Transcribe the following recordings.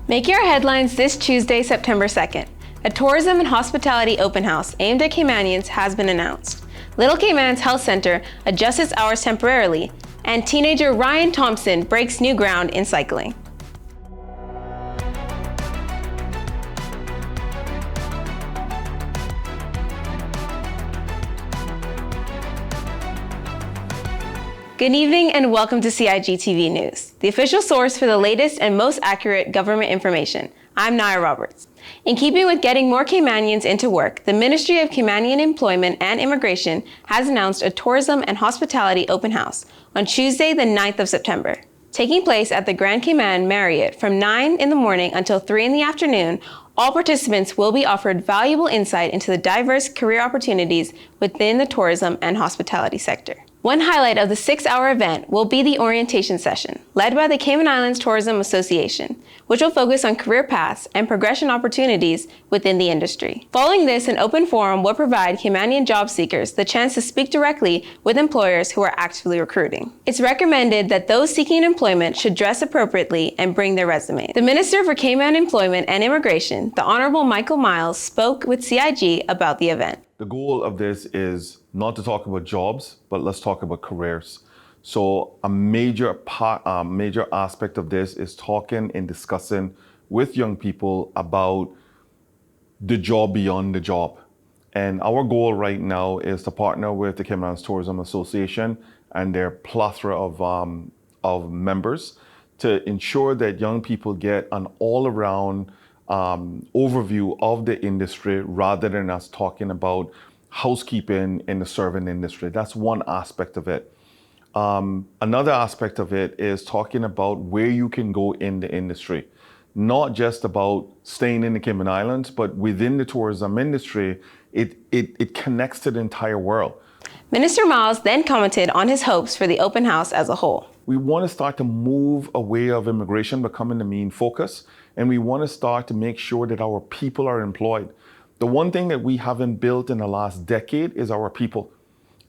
Make your headlines this Tuesday, September 2nd. A tourism and hospitality open house aimed at Caymanians has been announced. Little Cayman's Health Center adjusts its hours temporarily, and teenager Ryan Thompson breaks new ground in cycling. Good evening and welcome to CIG TV News, the official source for the latest and most accurate government information. I'm Naya Roberts. In keeping with getting more Caymanians into work, the Ministry of Caymanian Employment and Immigration has announced a tourism and hospitality open house on Tuesday, the 9th of September. Taking place at the Grand Cayman Marriott from 9 in the morning until 3 in the afternoon, all participants will be offered valuable insight into the diverse career opportunities within the tourism and hospitality sector. One highlight of the 6-hour event will be the orientation session, led by the Cayman Islands Tourism Association, which will focus on career paths and progression opportunities within the industry. Following this, an open forum will provide Caymanian job seekers the chance to speak directly with employers who are actively recruiting. It's recommended that those seeking employment should dress appropriately and bring their resume. The Minister for Cayman Employment and Immigration, the Honorable Michael Miles, spoke with CIG about the event. The goal of this is not to talk about jobs, but let's talk about careers. So a major aspect of this is talking and discussing with young people about the job beyond the job. And our goal right now is to partner with the Cayman Islands Tourism Association and their plethora of members to ensure that young people get an all-around overview of the industry rather than us talking about housekeeping in the serving industry. That's one aspect of it. Another aspect of it is talking about where you can go in the industry, not just about staying in the Cayman Islands, but within the tourism industry, it connects to the entire world. Minister Miles then commented on his hopes for the open house as a whole. We want to start to move away of immigration becoming the main focus, and we want to start to make sure that our people are employed. The one thing that we haven't built in the last decade is our people.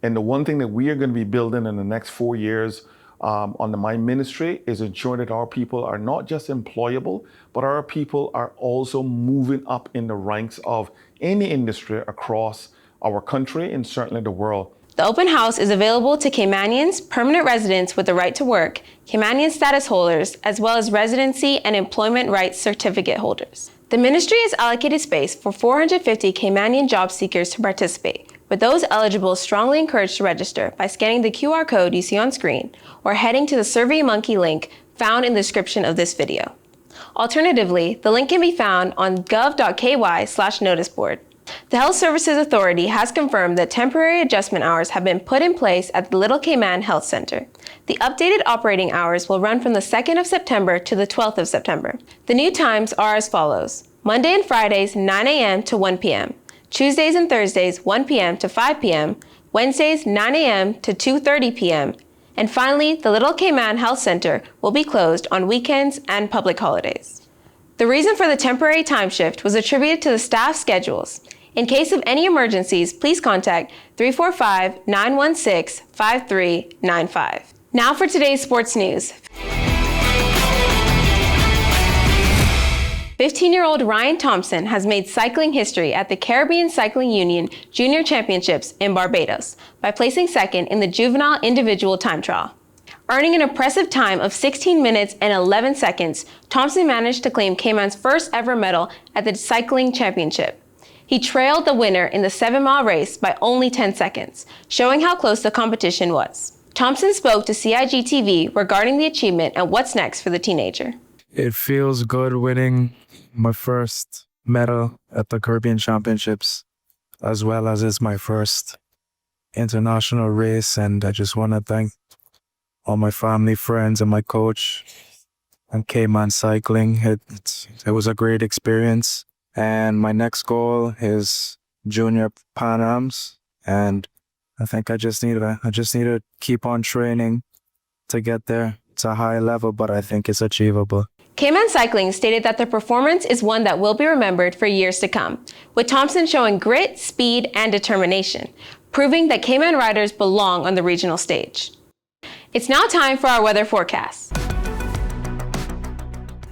And the one thing that we are going to be building in the next 4 years under my ministry is ensure that our people are not just employable, but our people are also moving up in the ranks of any industry across our country and certainly the world. The open house is available to Caymanians, permanent residents with the right to work, Caymanian status holders, as well as residency and employment rights certificate holders. The ministry has allocated space for 450 Caymanian job seekers to participate, with those eligible strongly encouraged to register by scanning the QR code you see on screen or heading to the SurveyMonkey link found in the description of this video. Alternatively, the link can be found on gov.ky/noticeboard. The Health Services Authority has confirmed that temporary adjustment hours have been put in place at the Little Cayman Health Center. The updated operating hours will run from the 2nd of September to the 12th of September. The new times are as follows: Monday and Fridays, 9 a.m. to 1 p.m., Tuesdays and Thursdays, 1 p.m. to 5 p.m., Wednesdays, 9 a.m. to 2:30 p.m., and finally, the Little Cayman Health Center will be closed on weekends and public holidays. The reason for the temporary time shift was attributed to the staff schedules. In case of any emergencies, please contact 345-916-5395. Now for today's sports news. 15-year-old Ryan Thompson has made cycling history at the Caribbean Cycling Union Junior Championships in Barbados by placing second in the juvenile individual time trial. Earning an impressive time of 16 minutes and 11 seconds, Thompson managed to claim Cayman's first ever medal at the cycling championship. He trailed the winner in the 7-mile race by only 10 seconds, showing how close the competition was. Thompson spoke to CIG TV regarding the achievement and what's next for the teenager. It feels good winning my first medal at the Caribbean Championships, as well as it's my first international race, and I just want to thank all my family, friends, and my coach and Cayman Cycling. It was a great experience. And my next goal is Junior Pan Ams, and I think I just need to keep on training to get there. It's a high level, but I think it's achievable. Cayman Cycling stated that the performance is one that will be remembered for years to come, with Thompson showing grit, speed, and determination, proving that Cayman riders belong on the regional stage. It's now time for our weather forecast.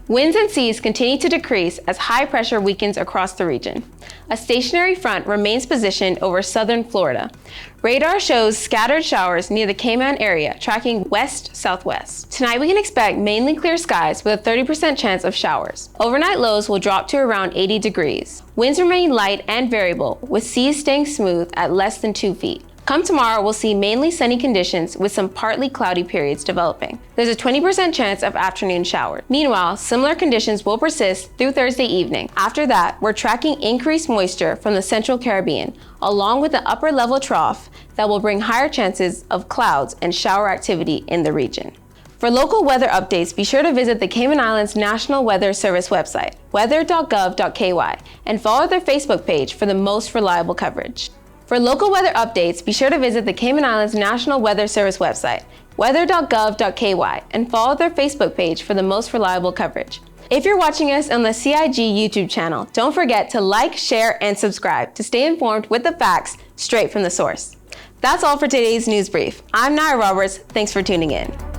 Winds and seas continue to decrease as high pressure weakens across the region. A stationary front remains positioned over southern Florida. Radar shows scattered showers near the Cayman area, tracking west-southwest. Tonight we can expect mainly clear skies with a 30% chance of showers. Overnight lows will drop to around 80 degrees. Winds remain light and variable, with seas staying smooth at less than 2 feet. Come tomorrow, we'll see mainly sunny conditions with some partly cloudy periods developing. There's a 20% chance of afternoon showers. Meanwhile, similar conditions will persist through Thursday evening. After that, we're tracking increased moisture from the Central Caribbean, along with an upper level trough that will bring higher chances of clouds and shower activity in the region. For local weather updates, be sure to visit the Cayman Islands National Weather Service website, weather.gov.ky, and follow their Facebook page for the most reliable coverage. For local weather updates, be sure to visit the Cayman Islands National Weather Service website, weather.gov.ky, and follow their Facebook page for the most reliable coverage. If you're watching us on the CIG YouTube channel, don't forget to like, share, and subscribe to stay informed with the facts straight from the source. That's all for today's news brief. I'm Naya Roberts. Thanks for tuning in.